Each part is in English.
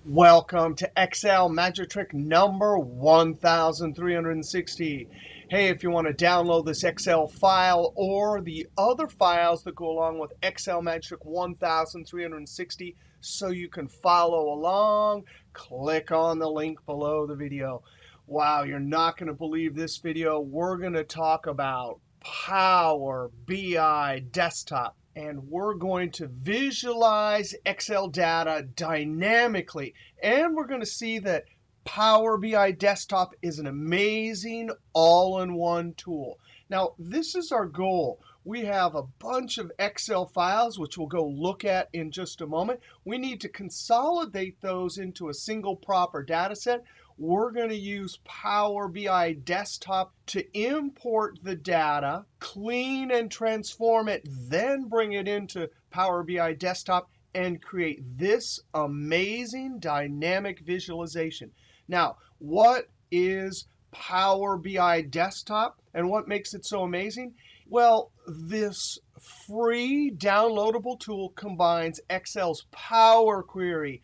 Welcome to Excel Magic Trick number 1360. Hey, if you want to download this Excel file or the other files that go along with Excel Magic Trick 1360 so you can follow along, click on the link below the video. Wow, you're not going to believe this video. We're going to talk about Power BI Desktop. And we're going to visualize Excel data dynamically. And we're going to see that Power BI Desktop is an amazing all-in-one tool. Now, this is our goal. We have a bunch of Excel files, which we'll go look at in just a moment. We need to consolidate those into a single proper data set. We're going to use Power BI Desktop to import the data, clean and transform it, then bring it into Power BI Desktop and create this amazing dynamic visualization. Now, what is Power BI Desktop and what makes it so amazing? Well, this free downloadable tool combines Excel's Power Query,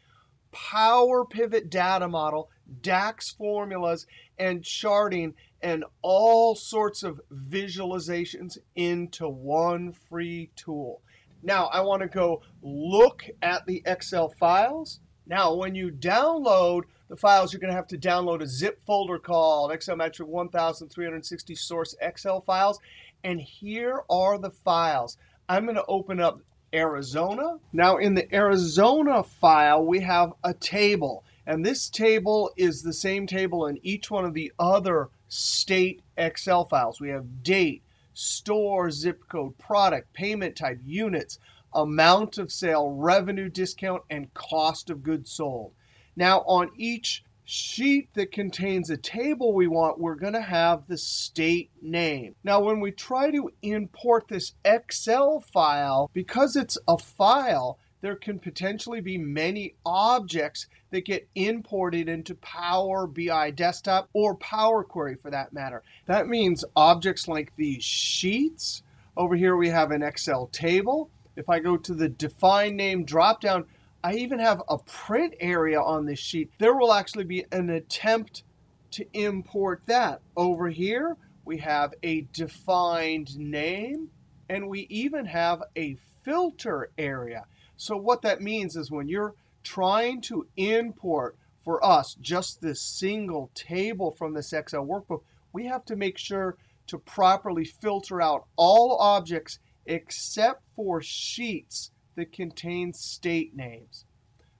Power Pivot data model, DAX formulas, and charting, and all sorts of visualizations into one free tool. Now, I want to go look at the Excel files. Now, when you download the files, you're going to have to download a zip folder called Excel Magic Trick 1360 source Excel files. And here are the files. I'm going to open up Arizona. Now, in the Arizona file, we have a table. And this table is the same table in each one of the other state Excel files. We have date, store, zip code, product, payment type, units, amount of sale, revenue discount, and cost of goods sold. Now, on each sheet that contains a table we want, we're going to have the state name. Now, when we try to import this Excel file, because it's a file, there can potentially be many objects that get imported into Power BI Desktop or Power Query for that matter. That means objects like these sheets. Over here we have an Excel table. If I go to the Define Name dropdown, I even have a print area on this sheet. There will actually be an attempt to import that. Over here, we have a defined name, and we even have a filter area. So what that means is when you're trying to import, for us, just this single table from this Excel workbook, we have to make sure to properly filter out all objects except for sheets that contain state names.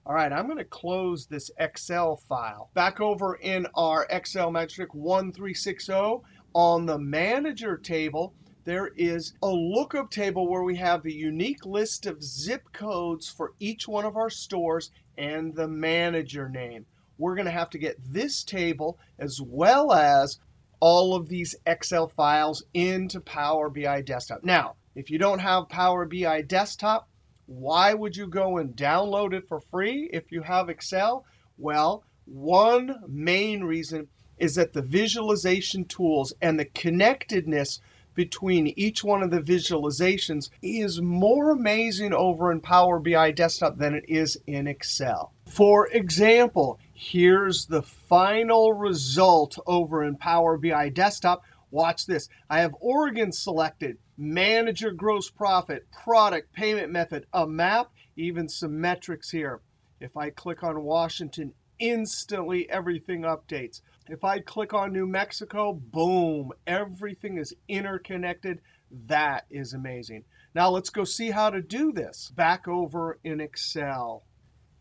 All right, I'm going to close this Excel file. Back over in our Excel Magic Trick 1360, on the Manager table, there is a lookup table where we have the unique list of zip codes for each one of our stores and the manager name. We're going to have to get this table as well as all of these Excel files into Power BI Desktop. Now, if you don't have Power BI Desktop, why would you go and download it for free if you have Excel? Well, one main reason is that the visualization tools and the connectedness between each one of the visualizations is more amazing over in Power BI Desktop than it is in Excel. For example, here's the final result over in Power BI Desktop. Watch this. I have Oregon selected, manager gross profit, product, payment method, a map, even some metrics here. If I click on Washington, instantly everything updates. If I click on New Mexico, boom, everything is interconnected. That is amazing. Now let's go see how to do this. Back over in Excel.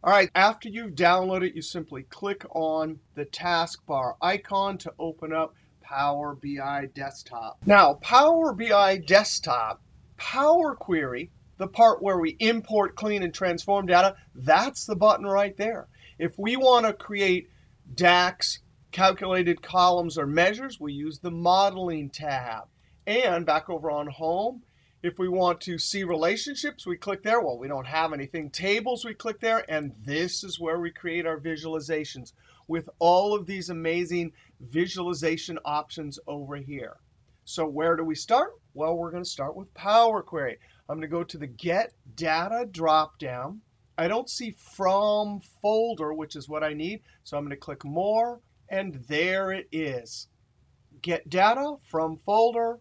All right, after you've downloaded it, you simply click on the taskbar icon to open up Power BI Desktop. Now, Power BI Desktop, Power Query, the part where we import, clean, and transform data, that's the button right there. If we want to create DAX, calculated columns, or measures, we use the Modeling tab. And back over on Home, if we want to see relationships, we click there. Well, we don't have anything. Tables, we click there. And this is where we create our visualizations with all of these amazing visualization options over here. So where do we start? Well, we're going to start with Power Query. I'm going to go to the Get Data dropdown. I don't see from folder, which is what I need. So I'm going to click More, and there it is. Get data from folder,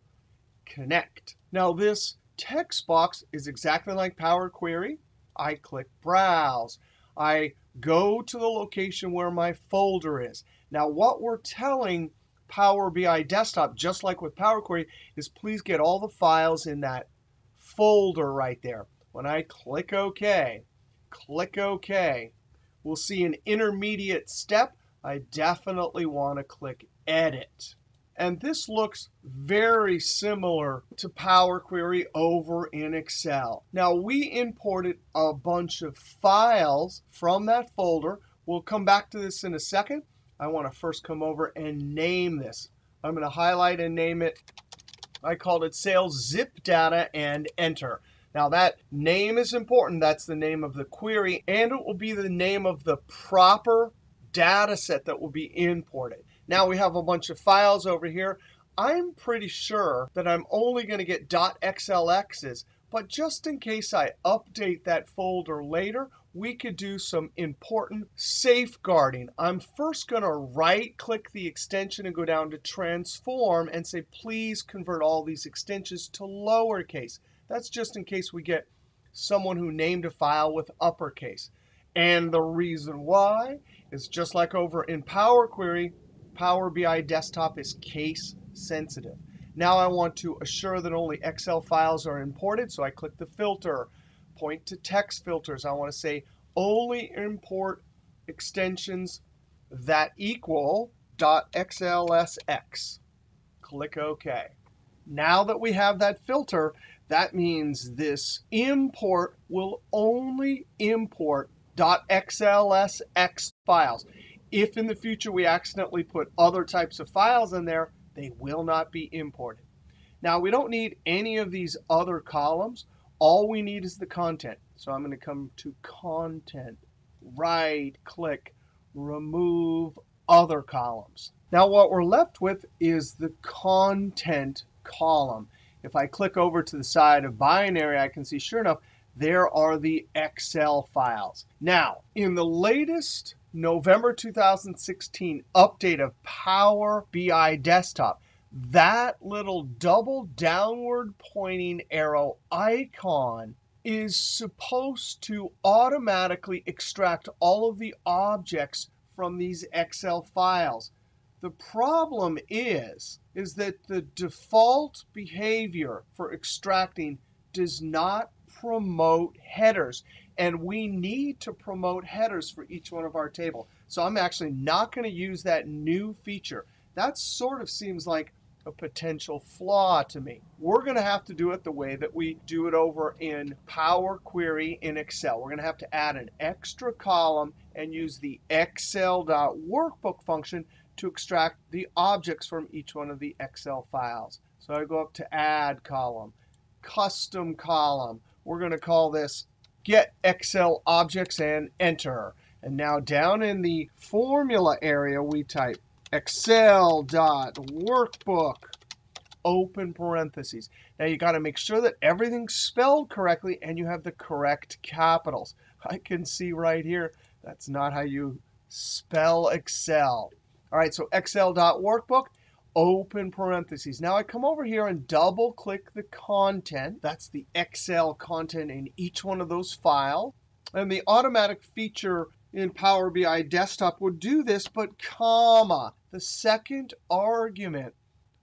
connect. Now this text box is exactly like Power Query. I click Browse. I go to the location where my folder is. Now what we're telling Power BI Desktop, just like with Power Query, is please get all the files in that folder right there. When I click OK, we'll see an intermediate step. I definitely want to click Edit. And this looks very similar to Power Query over in Excel. Now, we imported a bunch of files from that folder. We'll come back to this in a second. I want to first come over and name this. I'm going to highlight and name it. I called it Sales Zip Data and Enter. Now, that name is important. That's the name of the query, and it will be the name of the proper data set that will be imported. Now we have a bunch of files over here. I'm pretty sure that I'm only going to get .xlx's, but just in case I update that folder later, we could do some important safeguarding. I'm first going to right-click the extension and go down to Transform and say, please convert all these extensions to lowercase. That's just in case we get someone who named a file with uppercase. And the reason why is just like over in Power Query, Power BI Desktop is case sensitive. Now I want to assure that only Excel files are imported, so I click the filter, point to text filters. I want to say only import extensions that equal .xlsx. Click OK. Now that we have that filter, that means this import will only import .xlsx files. If in the future we accidentally put other types of files in there, they will not be imported. Now, we don't need any of these other columns. All we need is the content. So I'm going to come to Content, right-click, Remove Other Columns. Now, what we're left with is the Content column. If I click over to the side of Binary, I can see, sure enough, there are the Excel files. Now, in the latest November 2016 update of Power BI Desktop, that little double downward pointing arrow icon is supposed to automatically extract all of the objects from these Excel files. The problem is that the default behavior for extracting does not promote headers. And we need to promote headers for each one of our table. So I'm actually not going to use that new feature. That sort of seems like a potential flaw to me. We're going to have to do it the way that we do it over in Power Query in Excel. We're going to have to add an extra column and use the Excel.workbook function to extract the objects from each one of the Excel files. So I go up to Add Column, Custom Column. We're going to call this Get Excel Objects and Enter. And now down in the formula area, we type Excel.workbook, open parentheses. Now you got to make sure that everything's spelled correctly and you have the correct capitals. I can see right here that's not how you spell Excel. All right, so Excel.workbook, open parentheses. Now I come over here and double click the content. That's the Excel content in each one of those files. And the automatic feature in Power BI Desktop would do this, but comma. The second argument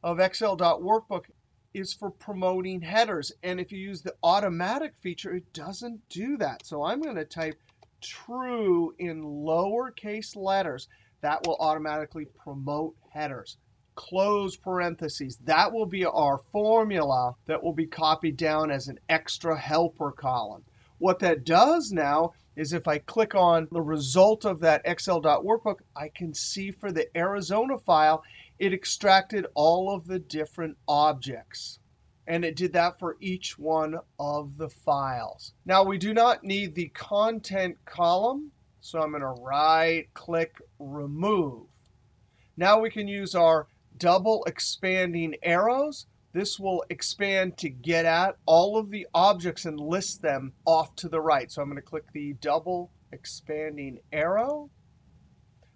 of Excel.workbook is for promoting headers. And if you use the automatic feature, it doesn't do that. So I'm going to type true in lowercase letters. That will automatically promote headers. Close parentheses. That will be our formula that will be copied down as an extra helper column. What that does now is if I click on the result of that Excel.workbook, I can see for the Arizona file, it extracted all of the different objects. And it did that for each one of the files. Now, we do not need the content column, so I'm going to right-click Remove. Now we can use our double expanding arrows. This will expand to get at all of the objects and list them off to the right. So I'm going to click the double expanding arrow.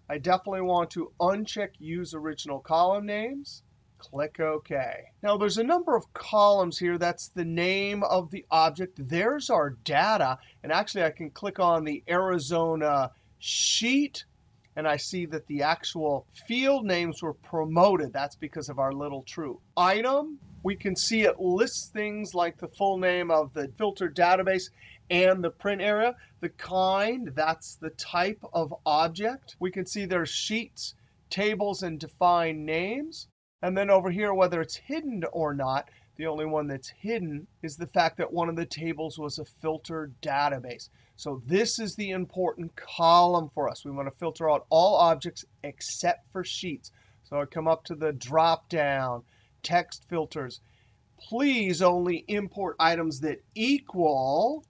I definitely want to uncheck Use Original Column Names. Click OK. Now, there's a number of columns here. That's the name of the object. There's our data. And actually, I can click on the Arizona sheet, and I see that the actual field names were promoted. That's because of our little true item. We can see it lists things like the full name of the filtered database and the print area. The kind, that's the type of object. We can see there's sheets, tables, and defined names. And then over here, whether it's hidden or not, the only one that's hidden is the fact that one of the tables was a filtered database. So this is the important column for us. We want to filter out all objects except for sheets. So I come up to the drop-down, text filters. Please only import items that equal.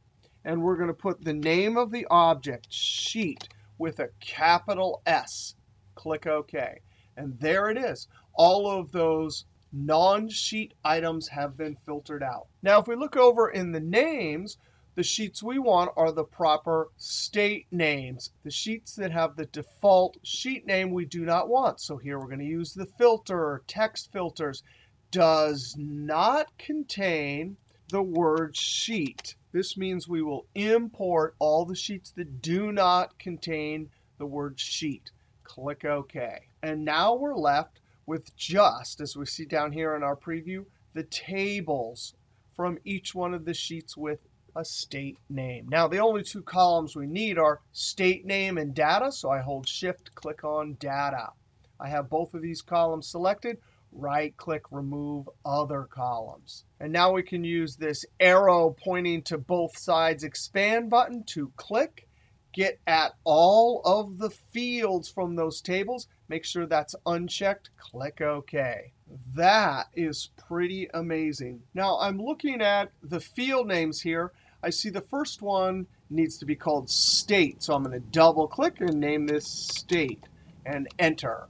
And we're going to put the name of the object, sheet, with a capital S. Click OK. And there it is. All of those non-sheet items have been filtered out. Now, if we look over in the names, the sheets we want are the proper state names. The sheets that have the default sheet name we do not want. So here we're going to use the filter, text filters. Does not contain the word sheet. This means we will import all the sheets that do not contain the word sheet. Click OK. And now we're left with just, as we see down here in our preview, the tables from each one of the sheets with a state name. Now, the only two columns we need are state name and data. So I hold Shift, click on Data. I have both of these columns selected. Right-click, Remove Other Columns. And now we can use this arrow pointing to both sides expand button to click, get at all of the fields from those tables. Make sure that's unchecked. Click OK. That is pretty amazing. Now, I'm looking at the field names here. I see the first one needs to be called state. So I'm going to double click and name this state and enter.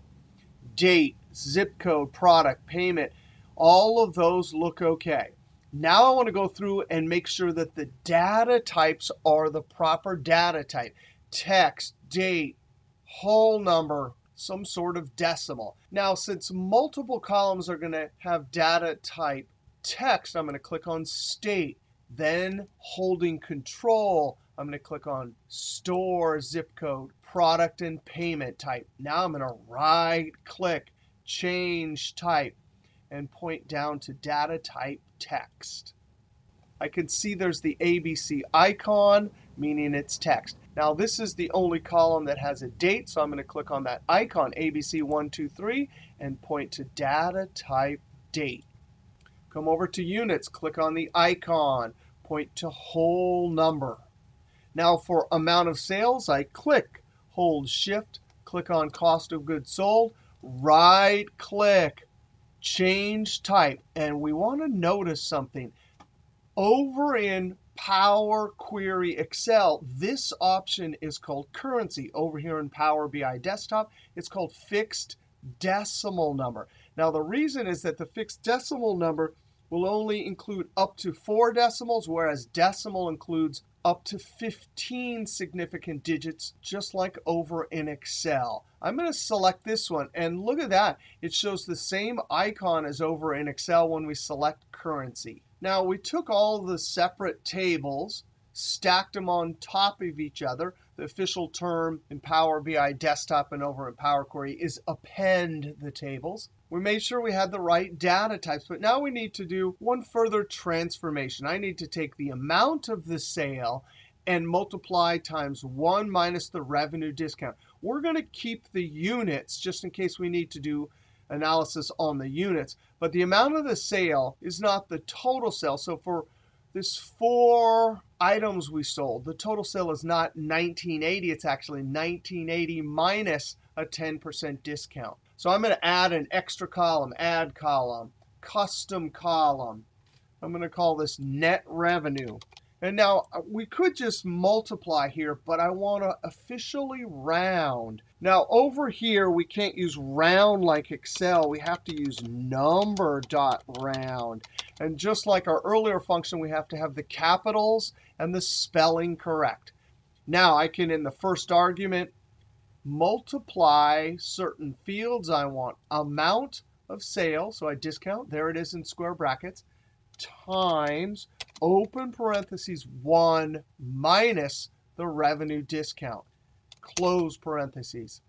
Date, zip code, product, payment, all of those look OK. Now I want to go through and make sure that the data types are the proper data type. Text, date, whole number, some sort of decimal. Now, since multiple columns are going to have data type text, I'm going to click on state. Then holding Control, I'm going to click on store, zip code, product, and payment type. Now I'm going to right-click, change type, and point down to data type text. I can see there's the ABC icon, meaning it's text. Now, this is the only column that has a date, so I'm going to click on that icon, ABC123, and point to data type date. Come over to units, click on the icon, point to whole number. Now, for amount of sales, I click, hold Shift, click on cost of goods sold, right-click, change type. And we want to notice something. Over in Power Query Excel, this option is called currency. Over here in Power BI Desktop, it's called fixed decimal number. Now, the reason is that the fixed decimal number will only include up to 4 decimals, whereas decimal includes up to 15 significant digits, just like over in Excel. I'm going to select this one, and look at that. It shows the same icon as over in Excel when we select currency. Now, we took all the separate tables, stacked them on top of each other. The official term in Power BI Desktop and over in Power Query is append the tables. We made sure we had the right data types, but now we need to do one further transformation. I need to take the amount of the sale and multiply times 1 minus the revenue discount. We're going to keep the units just in case we need to do analysis on the units. But the amount of the sale is not the total sale. So for this 4 items we sold, the total sale is not 1980. It's actually 1980 minus a 10% discount. So I'm going to add an extra column, add column, custom column. I'm going to call this net revenue. And now we could just multiply here, but I want to officially round. Now over here, we can't use round like Excel. We have to use number dot round. And just like our earlier function, we have to have the capitals and the spelling correct. Now I can, in the first argument, multiply certain fields I want. Amount of sales, so I discount, there it is in square brackets, times, open parentheses, 1 minus the revenue discount, close parentheses.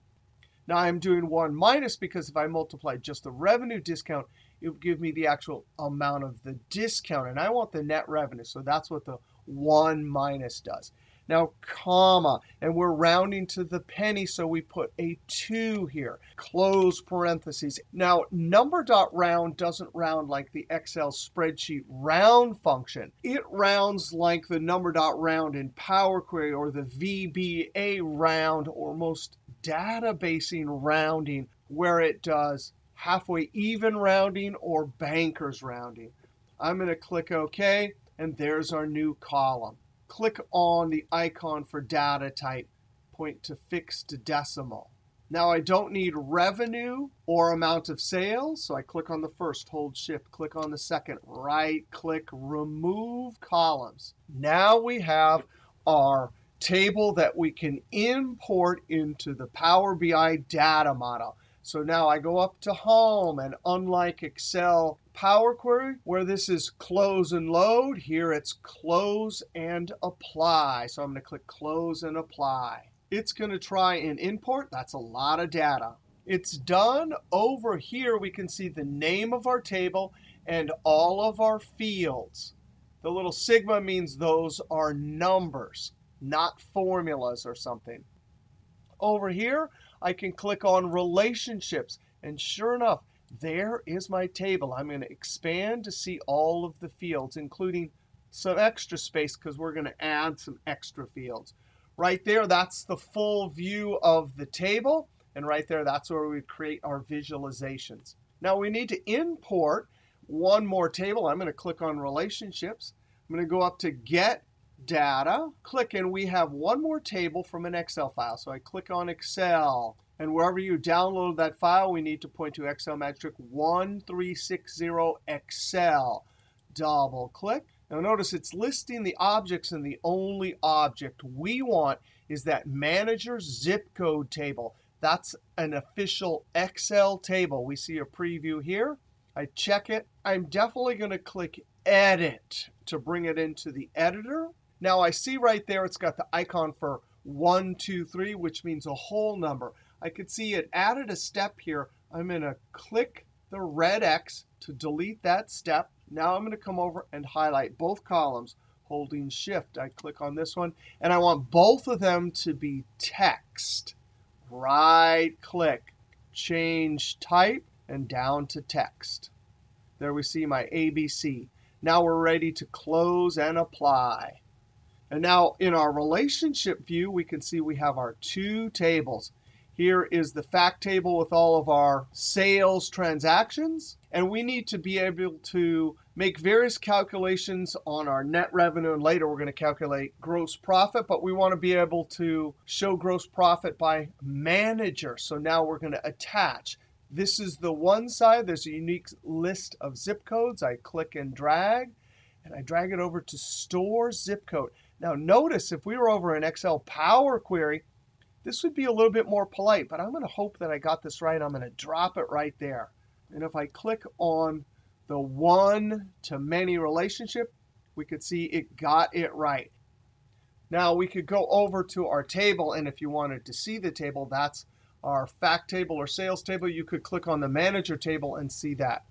Now I'm doing 1 minus because if I multiply just the revenue discount, it would give me the actual amount of the discount. And I want the net revenue, so that's what the 1 minus does. Now, comma, and we're rounding to the penny, so we put a 2 here, close parentheses. Now, number dot round doesn't round like the Excel spreadsheet round function. It rounds like the number dot round in Power Query or the VBA round or most databasing rounding, where it does halfway even rounding or bankers rounding. I'm going to click OK, and there's our new column. Click on the icon for data type, point to fixed decimal. Now I don't need revenue or amount of sales, so I click on the first, hold Shift, click on the second, right-click, remove columns. Now we have our table that we can import into the Power BI data model. So now I go up to Home, and unlike Excel Power Query, where this is close and load, here it's close and apply. So I'm going to click close and apply. It's going to try and import. That's a lot of data. It's done. Over here, we can see the name of our table and all of our fields. The little sigma means those are numbers, not formulas or something. Over here, I can click on relationships. And sure enough, there is my table. I'm going to expand to see all of the fields, including some extra space because we're going to add some extra fields. Right there, that's the full view of the table. And right there, that's where we create our visualizations. Now we need to import one more table. I'm going to click on relationships. I'm going to go up to Get Data, click, and we have one more table from an Excel file. So I click on Excel. And wherever you download that file, we need to point to Excel Magic 1360 Excel. Double click. Now notice it's listing the objects, and the only object we want is that manager zip code table. That's an official Excel table. We see a preview here. I check it. I'm definitely going to click Edit to bring it into the editor. Now I see right there it's got the icon for 1, 2, 3, which means a whole number. I could see it added a step here. I'm going to click the red X to delete that step. Now I'm going to come over and highlight both columns, holding Shift. I click on this one, and I want both of them to be text. Right-click, change type, and down to text. There we see my ABC. Now we're ready to close and apply. And now in our relationship view, we can see we have our two tables. Here is the fact table with all of our sales transactions. And we need to be able to make various calculations on our net revenue. And later, we're going to calculate gross profit. But we want to be able to show gross profit by manager. So now we're going to attach. This is the one side. There's a unique list of zip codes. I click and drag. And I drag it over to Store Zip Code. Now notice if we were over in Excel Power Query, this would be a little bit more polite. But I'm going to hope that I got this right. I'm going to drop it right there. And if I click on the one-to-many relationship, we could see it got it right. Now we could go over to our table. And if you wanted to see the table, that's our fact table or sales table. You could click on the manager table and see that.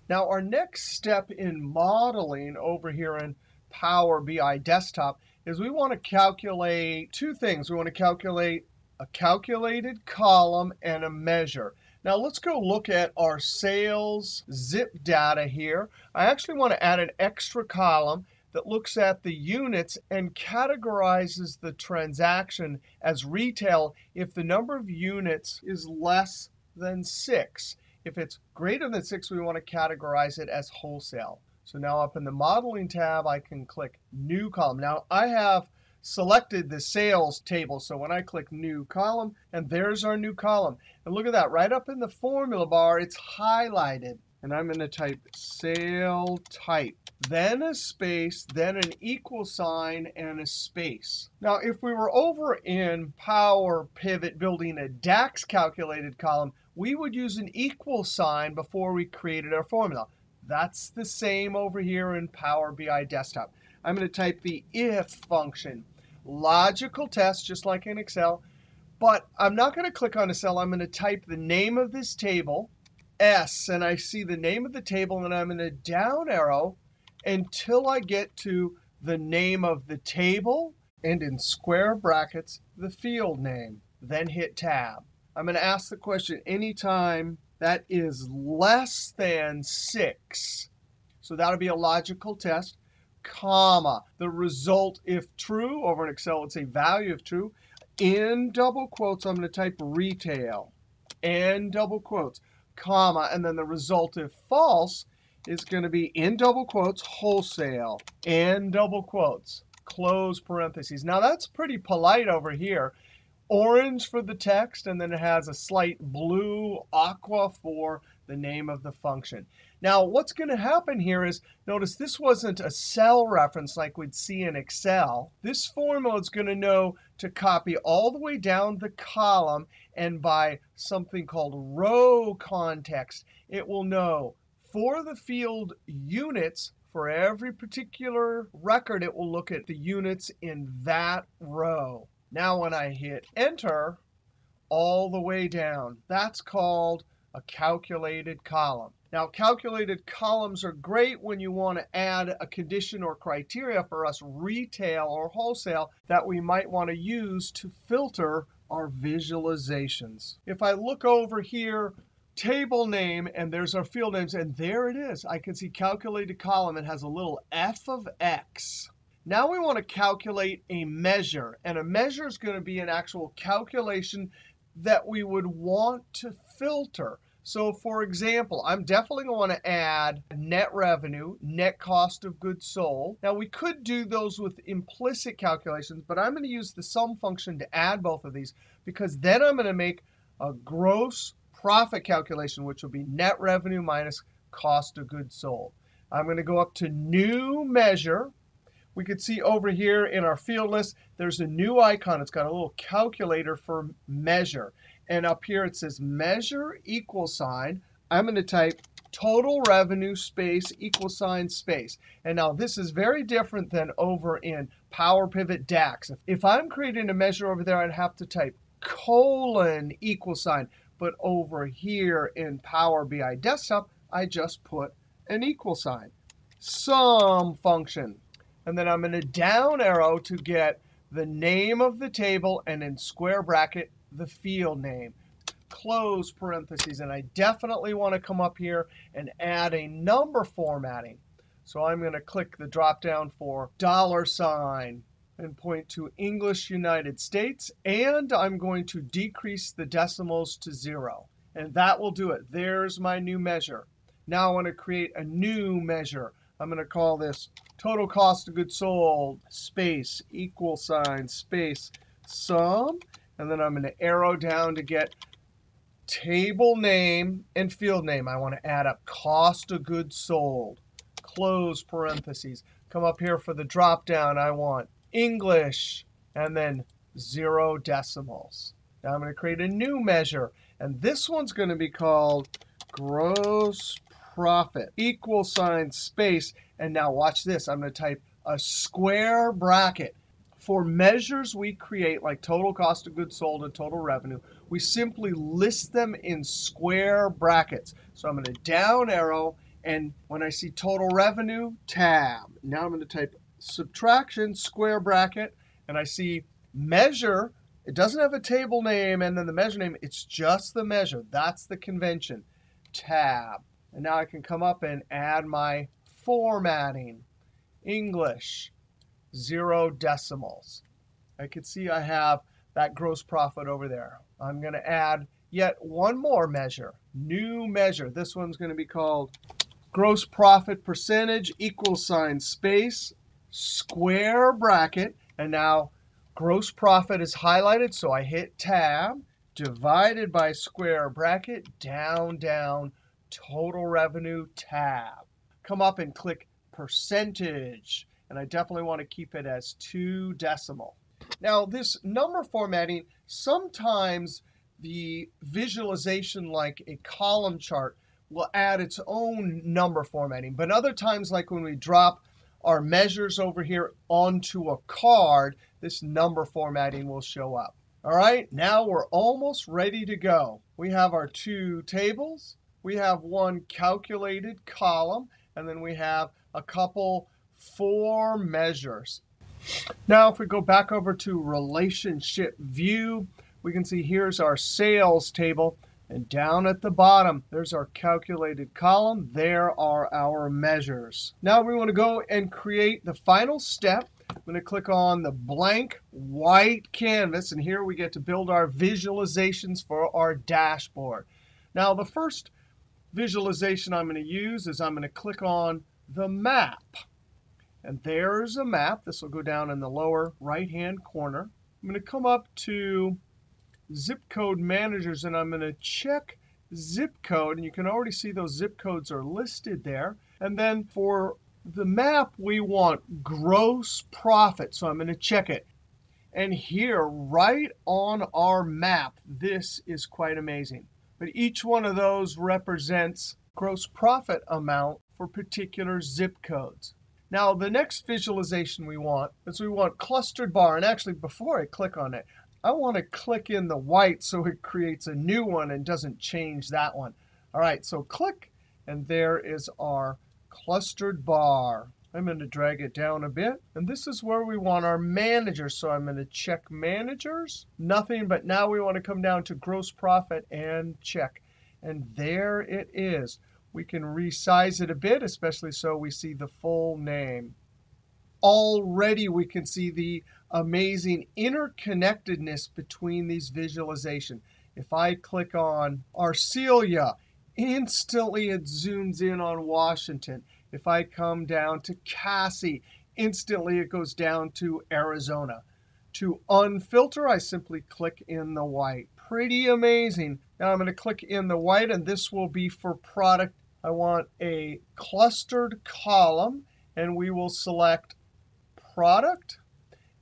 Now our next step in modeling over here in Power BI Desktop is we want to calculate two things. We want to calculate a calculated column and a measure. Now let's go look at our sales zip data here. I actually want to add an extra column that looks at the units and categorizes the transaction as retail if the number of units is less than 6. If it's greater than 6, we want to categorize it as wholesale. So now up in the Modeling tab, I can click New Column. Now, I have selected the sales table. So when I click New Column, and there's our new column. And look at that. Right up in the formula bar, it's highlighted. And I'm going to type sale type, then a space, then an equal sign, and a space. Now, if we were over in Power Pivot building a DAX calculated column, we would use an equal sign before we created our formula. That's the same over here in Power BI Desktop. I'm going to type the if function. Logical test, just like in Excel. But I'm not going to click on a cell. I'm going to type the name of this table, S, and I see the name of the table, and I'm going to down arrow until I get to the name of the table, and in square brackets, the field name. Then hit Tab. I'm going to ask the question anytime that is less than 6. So that'll be a logical test, comma. The result, if true, over in Excel, it's a value if true. In double quotes, I'm going to type retail. And double quotes, comma. And then the result, if false, is going to be in double quotes, wholesale. And double quotes, close parentheses. Now, that's pretty polite over here. Orange for the text, and then it has a slight blue aqua for the name of the function. Now, what's going to happen here is, notice this wasn't a cell reference like we'd see in Excel. This formula is going to know to copy all the way down the column, and by something called row context, it will know for the field units, for every particular record, it will look at the units in that row. Now when I hit Enter, all the way down, that's called a calculated column. Now, calculated columns are great when you want to add a condition or criteria for us retail or wholesale that we might want to use to filter our visualizations. If I look over here, table name, and there's our field names, and there it is. I can see calculated column. It has a little f of x. Now we want to calculate a measure. And a measure is going to be an actual calculation that we would want to filter. So for example, I'm definitely going to want to add net revenue, net cost of goods sold. Now we could do those with implicit calculations, but I'm going to use the sum function to add both of these, because then I'm going to make a gross profit calculation, which will be net revenue minus cost of goods sold. I'm going to go up to New Measure. We could see over here in our field list, there's a new icon. It's got a little calculator for measure. And up here it says measure equal sign. I'm going to type total revenue space equal sign space. And now this is very different than over in Power Pivot DAX. If I'm creating a measure over there, I'd have to type colon equal sign. But over here in Power BI Desktop, I just put an equal sign. Sum function. And then I'm going to down arrow to get the name of the table, and in square bracket, the field name. Close parentheses. And I definitely want to come up here and add a number formatting. So I'm going to click the drop down for $, and point to English United States. And I'm going to decrease the decimals to 0. And that will do it. There's my new measure. Now I want to create a new measure. I'm going to call this total cost of goods sold space equal sign space sum. And then I'm going to arrow down to get table name and field name. I want to add up cost of goods sold. Close parentheses. Come up here for the drop down. I want English and then 0 decimals. Now I'm going to create a new measure. And this one's going to be called gross profit equal sign space. And now watch this. I'm going to type a square bracket. For measures we create, like total cost of goods sold and total revenue, we simply list them in square brackets. So I'm going to down arrow, and when I see total revenue, tab. Now I'm going to type subtraction, square bracket, and I see measure. It doesn't have a table name and then the measure name. It's just the measure. That's the convention. Tab. And now I can come up and add my formatting. English, 0 decimals. I can see I have that gross profit over there. I'm going to add yet one more measure. New measure. This one's going to be called gross profit percentage equals sign space, square bracket, and now gross profit is highlighted, so I hit tab, divided by square bracket, down, down, total revenue tab. Come up and click percentage, and I definitely want to keep it as 2 decimal. Now, this number formatting, sometimes the visualization like a column chart will add its own number formatting. But other times, like when we drop our measures over here onto a card, this number formatting will show up. All right, now we're almost ready to go. We have our 2 tables. We have 1 calculated column, and then we have a couple 4 measures. Now, if we go back over to relationship view, we can see here's our sales table. And down at the bottom, there's our calculated column. There are our measures. Now we want to go and create the final step. I'm going to click on the blank white canvas. And here we get to build our visualizations for our dashboard. Now, the first visualization I'm going to use is I'm going to click on the map. And there's a map. This will go down in the lower right-hand corner. I'm going to come up to zip code managers, and I'm going to check zip code. And you can already see those zip codes are listed there. And then for the map, we want gross profit. So I'm going to check it. And here, right on our map, this is quite amazing. But each one of those represents gross profit amount for particular zip codes. Now, the next visualization we want is we want clustered bar. And actually, before I click on it, I want to click in the white so it creates a new one and doesn't change that one. All right, so click, and there is our clustered bar. I'm going to drag it down a bit. And this is where we want our managers. So I'm going to check managers. Nothing, but now we want to come down to gross profit and check. And there it is. We can resize it a bit, especially so we see the full name. Already we can see the amazing interconnectedness between these visualizations. If I click on Arcelia, instantly it zooms in on Washington. If I come down to Cassie, instantly it goes down to Arizona. To unfilter, I simply click in the white. Pretty amazing. Now I'm going to click in the white, and this will be for product. I want a clustered column, and we will select product.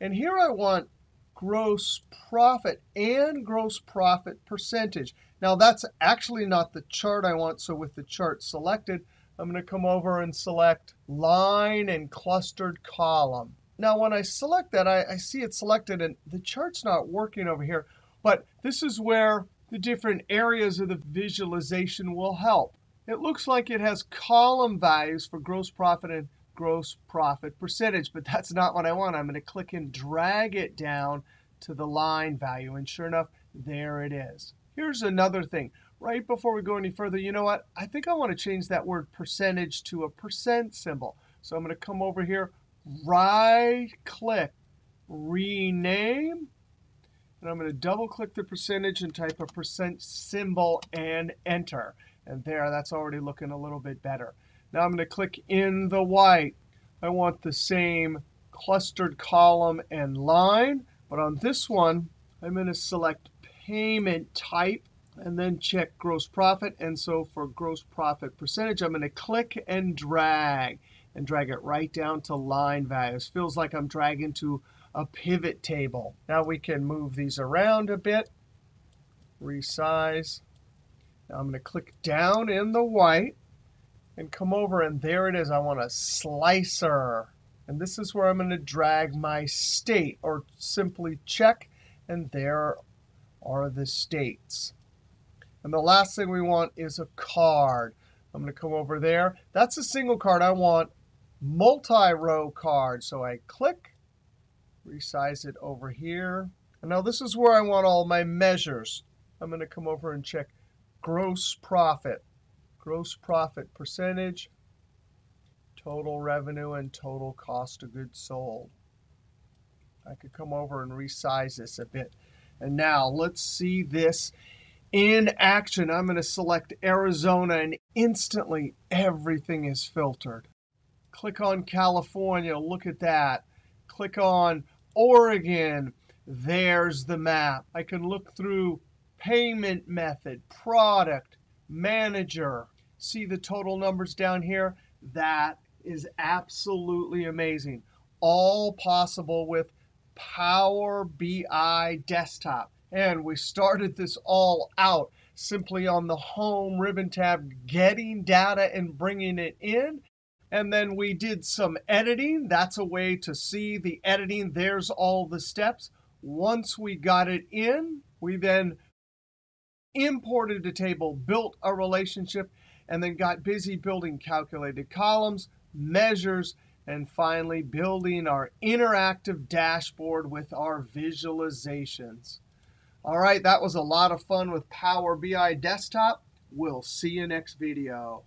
And here I want gross profit and gross profit percentage. Now, that's actually not the chart I want. So with the chart selected, I'm going to come over and select line and clustered column. Now, when I select that, I see it selected, and the chart's not working over here. But this is where the different areas of the visualization will help. It looks like it has column values for gross profit and gross profit percentage, but that's not what I want. I'm going to click and drag it down to the line value, and sure enough, there it is. Here's another thing. Right before we go any further, you know what? I think I want to change that word percentage to a percent symbol. So I'm going to come over here, right-click, rename, and I'm going to double-click the percentage and type a percent symbol and enter. And there, that's already looking a little bit better. Now I'm going to click in the white. I want the same clustered column and line, but on this one, I'm going to select payment type and then check gross profit. And so for gross profit percentage, I'm going to click and drag it right down to line values. Feels like I'm dragging to a pivot table. Now we can move these around a bit, resize. Now I'm going to click down in the white and come over, and there it is. I want a slicer. And this is where I'm going to drag my state, or simply check, and there are the states. And the last thing we want is a card. I'm going to come over there. That's a single card. I want multi-row card. So I click, resize it over here. And now this is where I want all my measures. I'm going to come over and check gross profit percentage, total revenue, and total cost of goods sold. I could come over and resize this a bit. And now let's see this In action, I'm going to select Arizona, and instantly everything is filtered. Click on California. Look at that. Click on Oregon. There's the map. I can look through payment method, product, manager. See the total numbers down here? That is absolutely amazing. All possible with Power BI Desktop. And we started this all out simply on the Home ribbon tab, getting data and bringing it in. And then we did some editing. That's a way to see the editing. There's all the steps. Once we got it in, we then imported a table, built a relationship, and then got busy building calculated columns, measures, and finally building our interactive dashboard with our visualizations. All right, that was a lot of fun with Power BI Desktop. We'll see you next video.